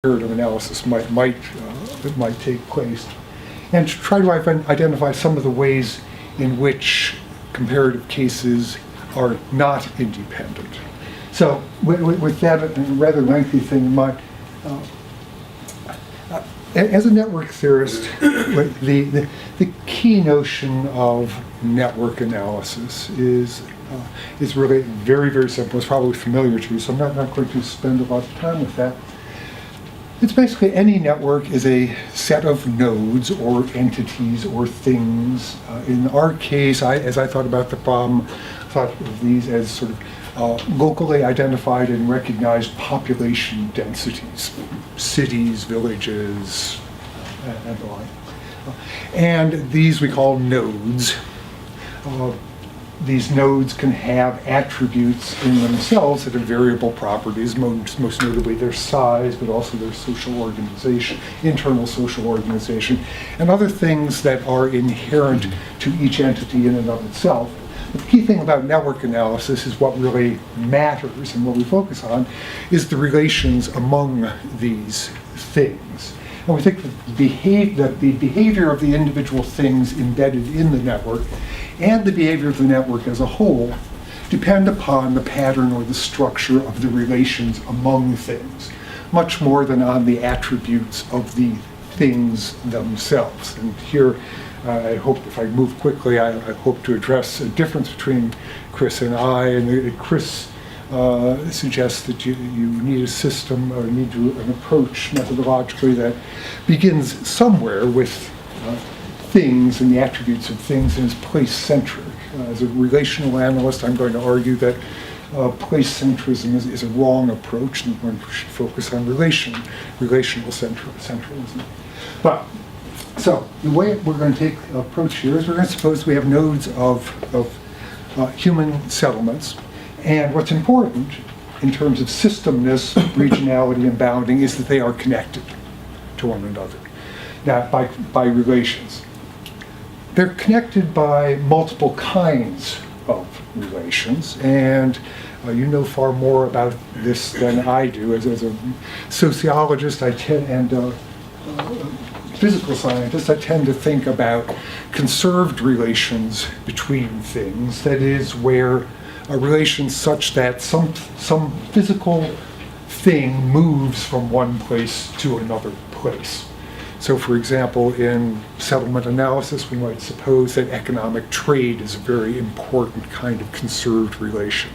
comparative analysis might take place, and to try to identify some of the ways in which comparative cases are not independent. So with that rather lengthy thing in mind, as a network theorist, the key notion of network analysis is really very, very simple. It's probably familiar to you, so I'm not going to spend a lot of time with that. It's basically any network is a set of nodes or entities or things. In our case, as I thought about the problem, I thought of these as sort of locally identified and recognized population densities, cities, villages, and the like. And these we call nodes. These nodes can have attributes in themselves that have variable properties, most notably their size, but also their social organization, internal social organization, and other things that are inherent to each entity in and of itself. But the key thing about network analysis is what really matters, and what we focus on is the relations among these things. And we think that the behavior of the individual things embedded in the network and the behavior of the network as a whole depend upon the pattern or the structure of the relations among things, much more than on the attributes of the things themselves. And here, I hope, if I move quickly, I hope to address a difference between Chris and I. And Chris suggests that you need a system or need an approach methodologically that begins somewhere with things and the attributes of things and is place-centric. As a relational analyst, I'm going to argue that place-centrism is a wrong approach, and one should focus on relational centralism. But so the way we're going to take the approach here is we're going to suppose we have nodes of human settlements. And what's important in terms of system-ness, regionality, and bounding is that they are connected to one another, now by relations. They're connected by multiple kinds of relations, and you know far more about this than I do. As a sociologist and a physical scientist, I tend to think about conserved relations between things, that is, where a relation such that some physical thing moves from one place to another place. So, for example, in settlement analysis, we might suppose that economic trade is a very important kind of conserved relation.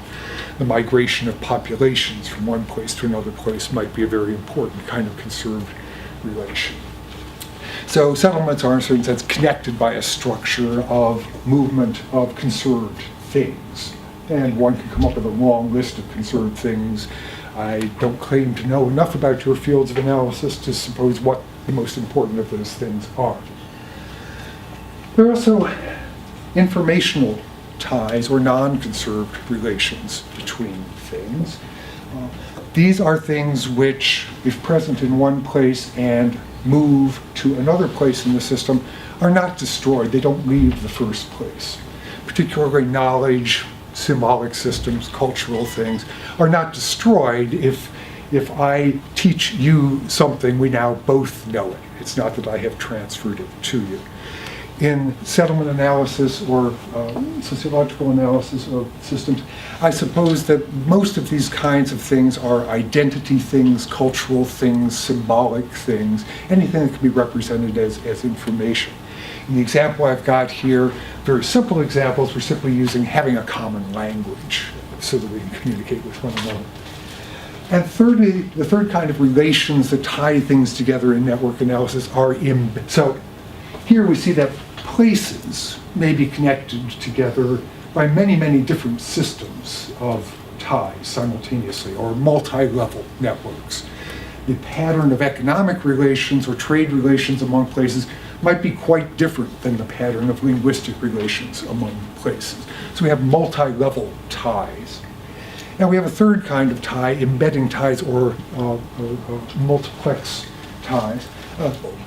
The migration of populations from one place to another place might be a very important kind of conserved relation. So settlements are, in a certain sense, connected by a structure of movement of conserved things. And one can come up with a long list of conserved things. I don't claim to know enough about your fields of analysis to suppose what the most important of those things are. There are also informational ties or non-conserved relations between things. These are things which, if present in one place and move to another place in the system, are not destroyed. They don't leave the first place. Particularly knowledge, symbolic systems, cultural things are not destroyed if I teach you something, we now both know it. It's not that I have transferred it to you. In settlement analysis or sociological analysis of systems, I suppose that most of these kinds of things are identity things, cultural things, symbolic things, anything that can be represented as information. In the example I've got here, very simple examples, we're simply having a common language so that we can communicate with one another. And thirdly, the third kind of relations that tie things together in network analysis are so here we see that places may be connected together by many, many different systems of ties simultaneously, or multi-level networks. The pattern of economic relations or trade relations among places might be quite different than the pattern of linguistic relations among places. So we have multi-level ties. And we have a third kind of tie, embedding ties or multiplex ties,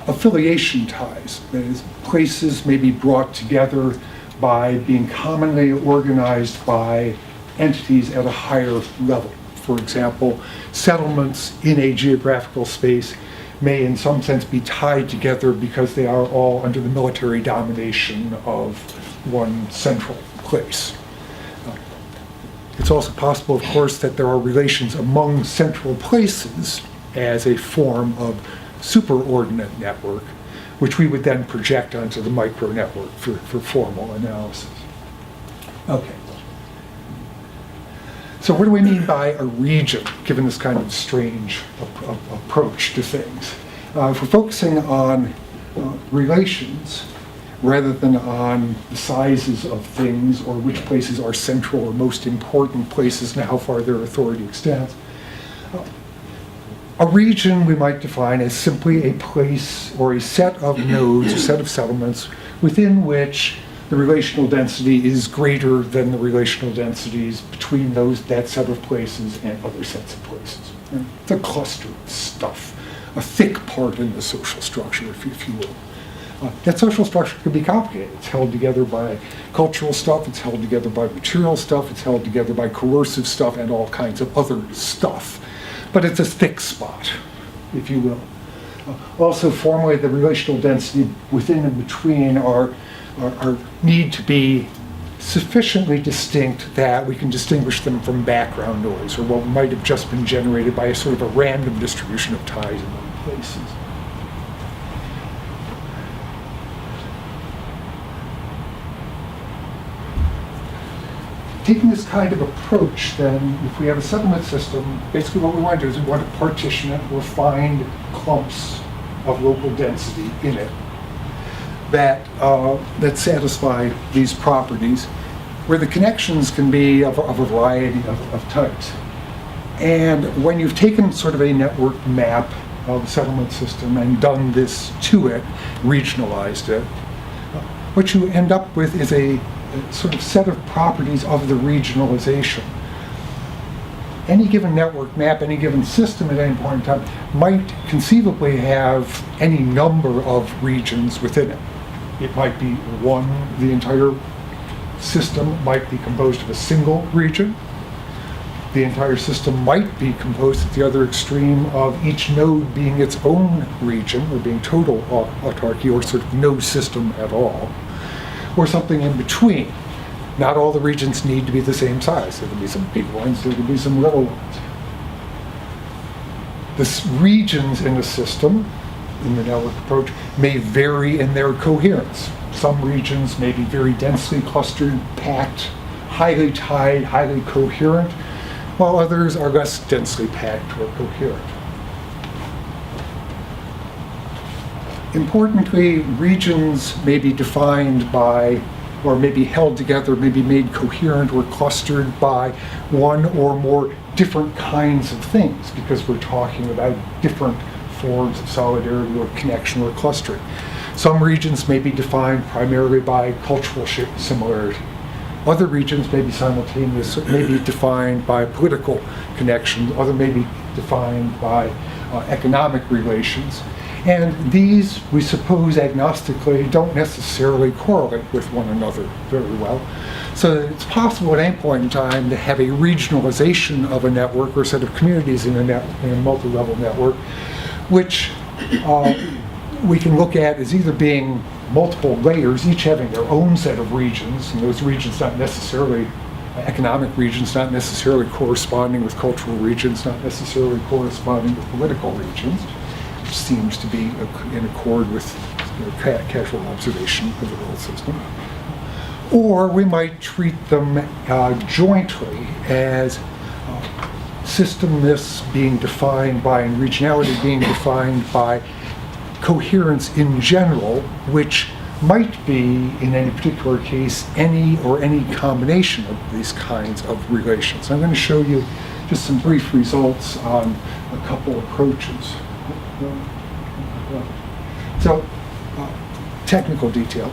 affiliation ties. That is, places may be brought together by being commonly organized by entities at a higher level. For example, settlements in a geographical space may in some sense be tied together because they are all under the military domination of one central place. It's also possible, of course, that there are relations among central places as a form of superordinate network, which we would then project onto the micro network for formal analysis. Okay. So what do we mean by a region, given this kind of strange approach to things? If we're focusing on relations rather than on the sizes of things or which places are central or most important places and how far their authority extends, a region we might define as simply a place or a set of nodes, a set of settlements within which the relational density is greater than the relational densities between that set of places and other sets of places. It's a cluster of stuff, a thick part in the social structure, if you will. That social structure can be complicated. It's held together by cultural stuff, it's held together by material stuff, it's held together by coercive stuff and all kinds of other stuff. But it's a thick spot, if you will. Also, formally, the relational density within and between need to be sufficiently distinct that we can distinguish them from background noise, or what might have just been generated by a sort of a random distribution of ties among places. Taking this kind of approach, then, if we have a settlement system, basically what we want to do is we want to partition it or find clumps of local density in it that satisfy these properties, where the connections can be of a variety of types. And when you've taken sort of a network map of the settlement system and done this to it, regionalized it, what you end up with is a sort of set of properties of the regionalization. Any given network map, any given system at any point in time might conceivably have any number of regions within it. It might be one, the entire system might be composed of a single region. The entire system might be composed at the other extreme of each node being its own region, or being total autarky, or sort of no system at all, or something in between. Not all the regions need to be the same size. There can be some big ones, there can be some little ones. The regions in the system, in the network approach, may vary in their coherence. Some regions may be very densely clustered, packed, highly tied, highly coherent, while others are less densely packed or coherent. Importantly, regions may be defined by, or may be held together, may be made coherent or clustered by one or more different kinds of things, because we're talking about different forms of solidarity or connection or clustering. Some regions may be defined primarily by cultural similarity. Other regions may be simultaneous, may be defined by political connections, other may be defined by economic relations. And these, we suppose agnostically, don't necessarily correlate with one another very well. So it's possible at any point in time to have a regionalization of a network or a set of communities in a multi-level network, which we can look at as either being multiple layers, each having their own set of regions, and those regions not necessarily, economic regions not necessarily corresponding with cultural regions, not necessarily corresponding with political regions, which seems to be in accord with casual observation of the world system. Or we might treat them jointly as system-ness being defined by, and regionality being defined by, coherence in general, which might be, in any particular case, any combination of these kinds of relations. I'm going to show you just some brief results on a couple approaches. So, technical detail.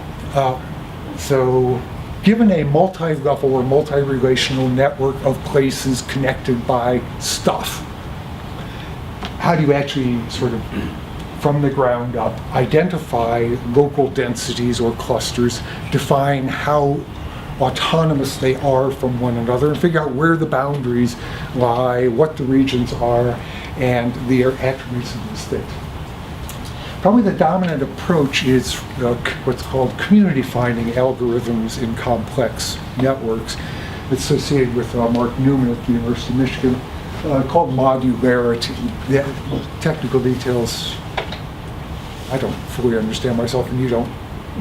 So, given a multi-level or multi-relational network of places connected by stuff, how do you actually sort of, from the ground up, identify local densities or clusters, define how autonomous they are from one another, and figure out where the boundaries lie, what the regions are, and the attributes of these things. Probably the dominant approach is what's called community finding algorithms in complex networks, associated with Mark Newman at the University of Michigan, called modularity. The technical details I don't fully understand myself, and you don't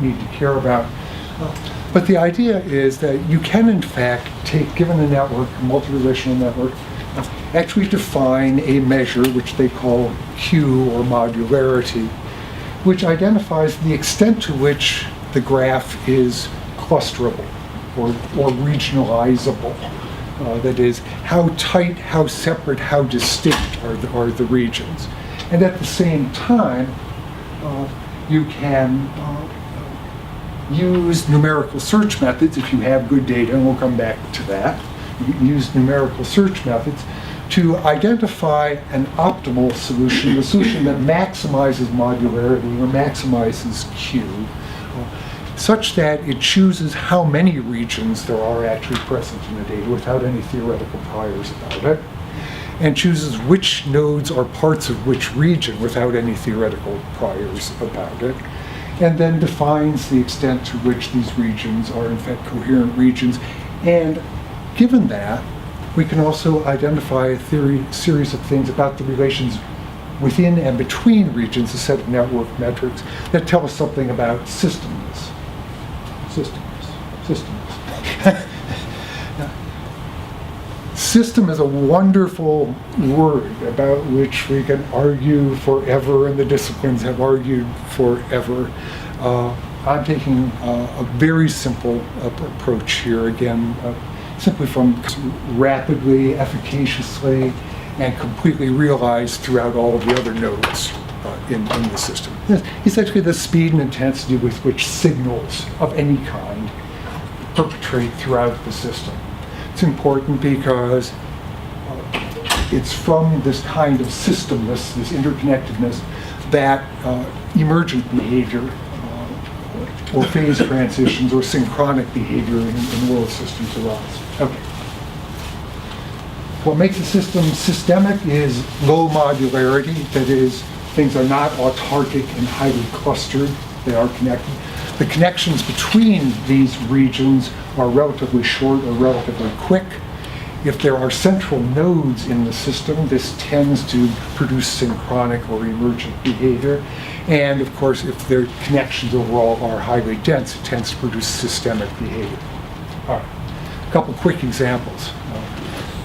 need to care about. But the idea is that you can, in fact, given a network, a multi-relational network, actually define a measure which they call Q, or modularity, which identifies the extent to which the graph is clusterable or regionalizable. That is, how tight, how separate, how distinct are the regions. And at the same time, you can use numerical search methods if you have good data, and we'll come back to that. You can use numerical search methods to identify an optimal solution, a solution that maximizes modularity or maximizes Q, such that it chooses how many regions there are actually present in the data without any theoretical priors about it, and chooses which nodes are parts of which region without any theoretical priors about it, and then defines the extent to which these regions are in fact coherent regions. And given that, we can also identify a series of things about the relations within and between regions, a set of network metrics that tell us something about system-ness. System-ness. System is a wonderful word about which we can argue forever, and the disciplines have argued forever. I'm taking a very simple approach here, again, simply from rapidly, efficaciously, and completely realized throughout all of the other nodes in the system. Essentially the speed and intensity with which signals of any kind perpetrate throughout the system. It's important because it's from this kind of systemness, this interconnectedness, that emergent behavior or phase transitions or synchronic behavior in world systems arise. Okay. What makes a system systemic is low modularity, that is, things are not autarkic and highly clustered, they are connected. The connections between these regions are relatively short or relatively quick. If there are central nodes in the system, this tends to produce synchronic or emergent behavior. And of course, if their connections overall are highly dense, it tends to produce systemic behavior. All right, a couple quick examples.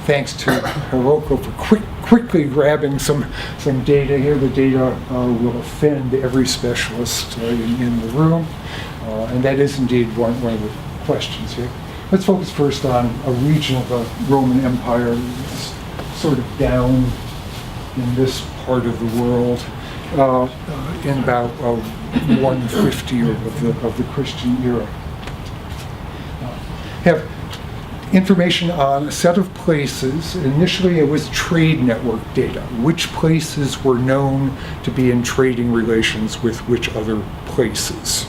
Thanks to Hiroko for quickly grabbing some data here. The data will offend every specialist in the room, and that is indeed one of the questions here. Let's focus first on a region of the Roman Empire, sort of down in this part of the world, in about 150 of the Christian era. Have information on a set of places. Initially, it was trade network data. Which places were known to be in trading relations with which other places?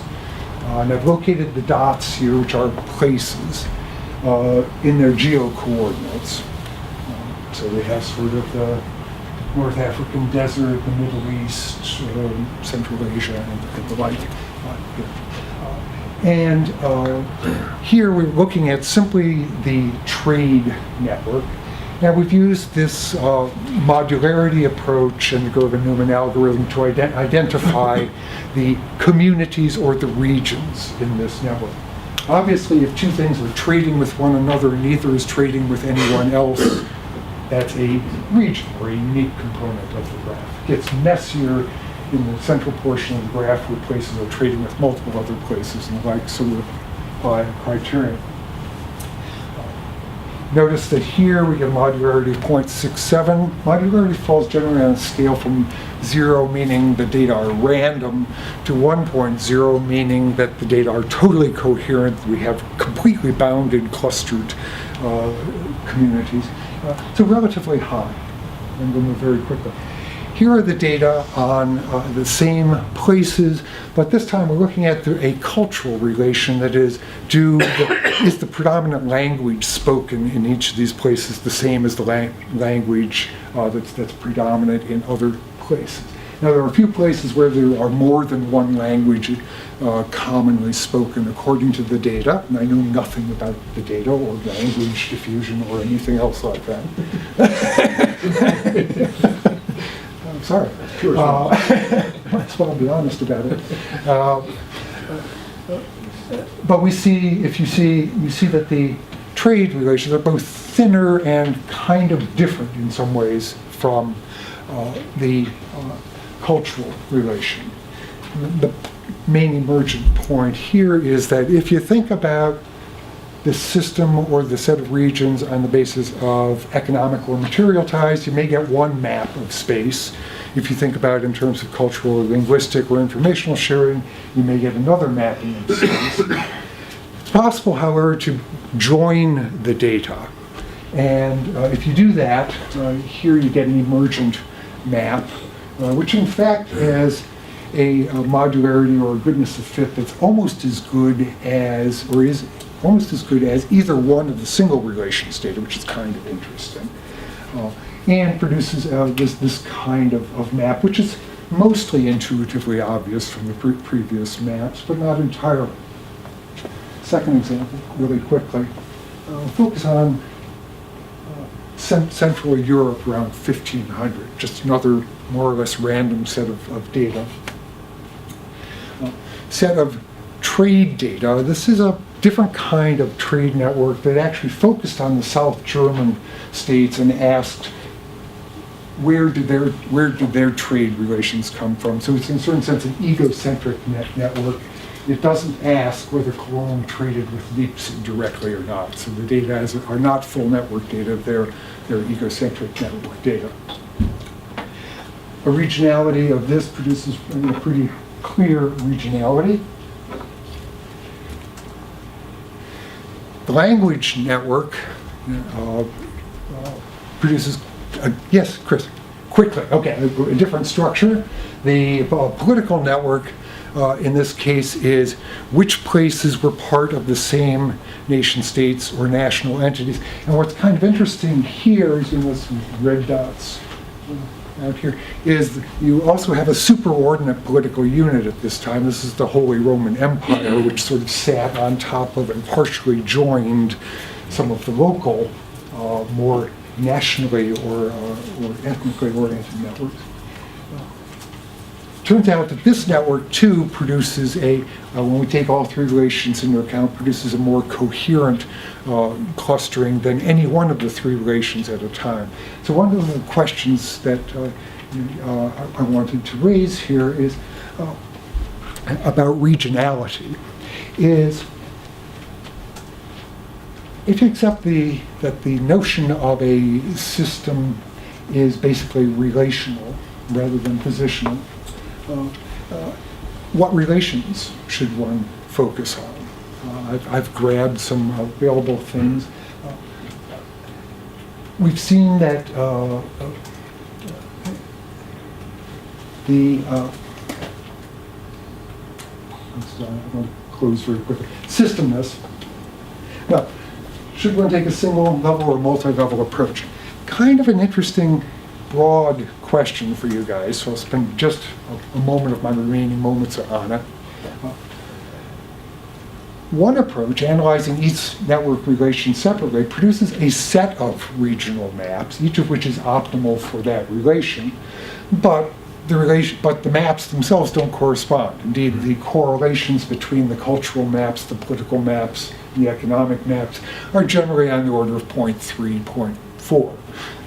And I've located the dots here, which are places, in their geo-coordinates. So they have sort of the North African desert, the Middle East, Central Asia, and the like. And here we're looking at simply the trade network. Now we've used this modularity approach and the Gerber-Newman algorithm to identify the communities or the regions in this network. Obviously, if two things are trading with one another and neither is trading with anyone else, that's a region or a unique component of the graph. It gets messier in the central portion of the graph where places are trading with multiple other places and the like, so we apply a criterion. Notice that here we get modularity of 0.67. Modularity falls generally on a scale from 0, meaning the data are random, to 1.0, meaning that the data are totally coherent. We have completely bounded, clustered communities. So relatively high. And we'll move very quickly. here are the data on the same places, but this time we're looking at a cultural relation. That is, is the predominant language spoken in each of these places the same as the language that's predominant in other places? Now, there are a few places where there are more than one language commonly spoken according to the data, and I know nothing about the data or language diffusion or anything else like that. I'm sorry. Sure. Might as well be honest about it. But we see, you see that the trade relations are both thinner and kind of different in some ways from the cultural relation. The main emergent point here is that if you think about the system or the set of regions on the basis of economic or material ties, you may get one map of space. If you think about it in terms of cultural or linguistic or informational sharing, you may get another mapping of space. It's possible, however, to join the data. And if you do that, here you get an emergent map, which in fact has a modularity or a goodness of fit that's almost as good as, or is almost as good as either one of the single relations data, which is kind of interesting, and produces this kind of map, which is mostly intuitively obvious from the previous maps, but not entirely. Second example, really quickly, focus on Central Europe around 1500, just another more or less random set of data. Set of trade data. This is a different kind of trade network that actually focused on the South German states and asked where did their trade relations come from. So it's in a certain sense an egocentric network. It doesn't ask whether Cologne traded with Leipzig directly or not. So the data are not full network data, they're egocentric network data. A regionality of this produces a pretty clear regionality. The language network produces, yes, Chris, quickly, okay, a different structure. The political network in this case is which places were part of the same nation states or national entities. And what's kind of interesting here is, some red dots out here, is you also have a superordinate political unit at this time. This is the Holy Roman Empire, which sort of sat on top of and partially joined some of the local, more nationally or ethnically oriented networks. Turns out that this network too produces when we take all three relations into account, produces a more coherent clustering than any one of the three relations at a time. So one of the questions that I wanted to raise here is about regionality. Is if you accept that the notion of a system is basically relational rather than positional, what relations should one focus on? I've grabbed some available things. We've seen that I'm going to close very quickly. System-ness. Now, should one take a single level or multi-level approach? Kind of an interesting broad question for you guys, so I'll spend just a moment of my remaining moments on it. One approach, analyzing each network relation separately, produces a set of regional maps, each of which is optimal for that relation, but the maps themselves don't correspond. Indeed, the correlations between the cultural maps, the political maps, and the economic maps are generally on the order of 0.3,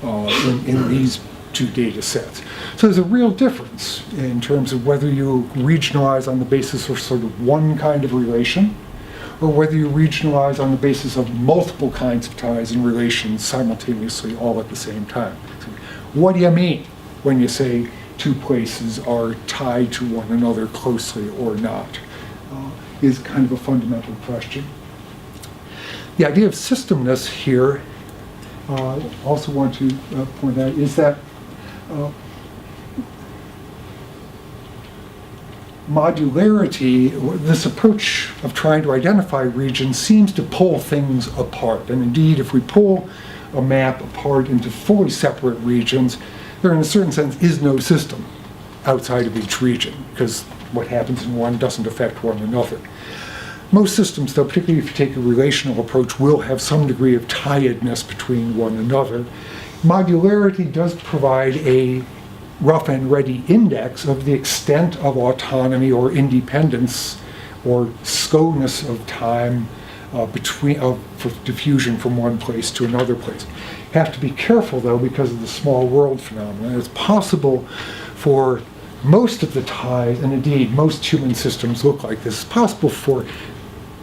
0.4 in these two data sets. So there's a real difference in terms of whether you regionalize on the basis of sort of one kind of relation, or whether you regionalize on the basis of multiple kinds of ties and relations simultaneously all at the same time. So what do you mean when you say two places are tied to one another closely or not? Is kind of a fundamental question. The idea of systemness here, also want to point out, is that modularity, this approach of trying to identify regions seems to pull things apart. And indeed, if we pull a map apart into fully separate regions, there in a certain sense is no system outside of each region, because what happens in one doesn't affect one another. Most systems, though, particularly if you take a relational approach, will have some degree of tiedness between one another. Modularity does provide a rough and ready index of the extent of autonomy or independence or slowness of time for diffusion from one place to another place. You have to be careful, though, because of the small world phenomenon. It's possible for most of the ties, and indeed most human systems look like this, it's possible for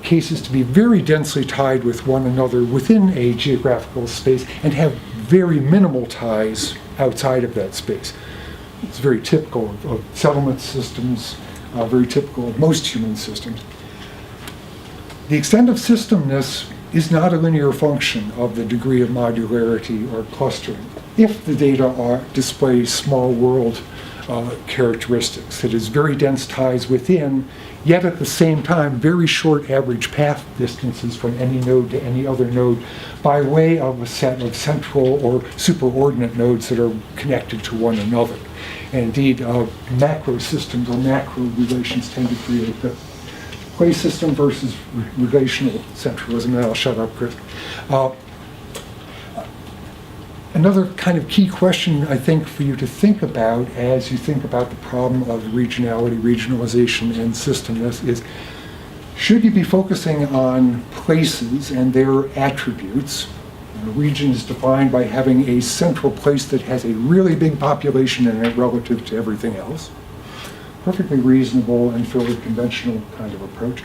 cases to be very densely tied with one another within a geographical space and have very minimal ties outside of that space. It's very typical of settlement systems, very typical of most human systems. The extent of system-ness is not a linear function of the degree of modularity or clustering. If the data display small world characteristics, that is, very dense ties within, yet at the same time very short average path distances from any node to any other node by way of a set of central or superordinate nodes that are connected to one another. And indeed, macro systems or macro relations tend to create the place system versus relational centralism. And I'll shut up, Chris. Another kind of key question, I think, for you to think about as you think about the problem of regionality, regionalization, and systemness is, should you be focusing on places and their attributes? A region is defined by having a central place that has a really big population in it relative to everything else. Perfectly reasonable and fairly conventional kind of approach.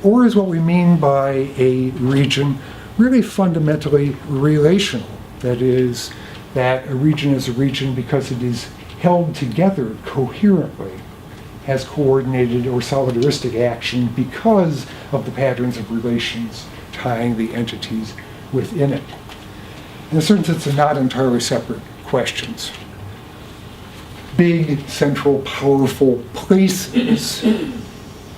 Or is what we mean by a region really fundamentally relational? That is, that a region is a region because it is held together coherently, has coordinated or solidaristic action because of the patterns of relations tying the entities within it. In a certain sense, they're not entirely separate questions. Big, central, powerful places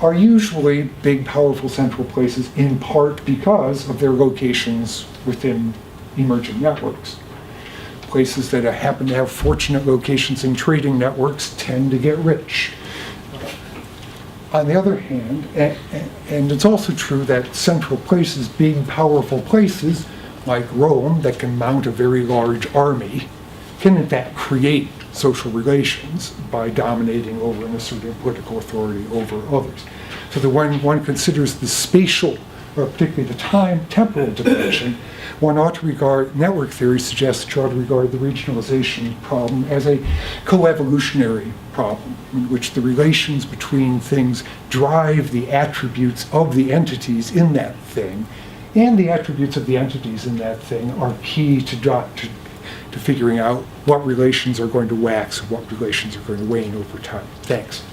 are usually big, powerful, central places in part because of their locations within emergent networks. Places that happen to have fortunate locations in trading networks tend to get rich. On the other hand, and it's also true that central places, big, powerful places, like Rome, that can mount a very large army, can in fact create social relations by dominating over and asserting political authority over others. So that when one considers the spatial, or particularly the temporal dimension, one ought to regard, network theory suggests that you ought to regard the regionalization problem as a coevolutionary problem, in which the relations between things drive the attributes of the entities in that thing, and the attributes of the entities in that thing are key to figuring out what relations are going to wax and what relations are going to wane over time. Thanks.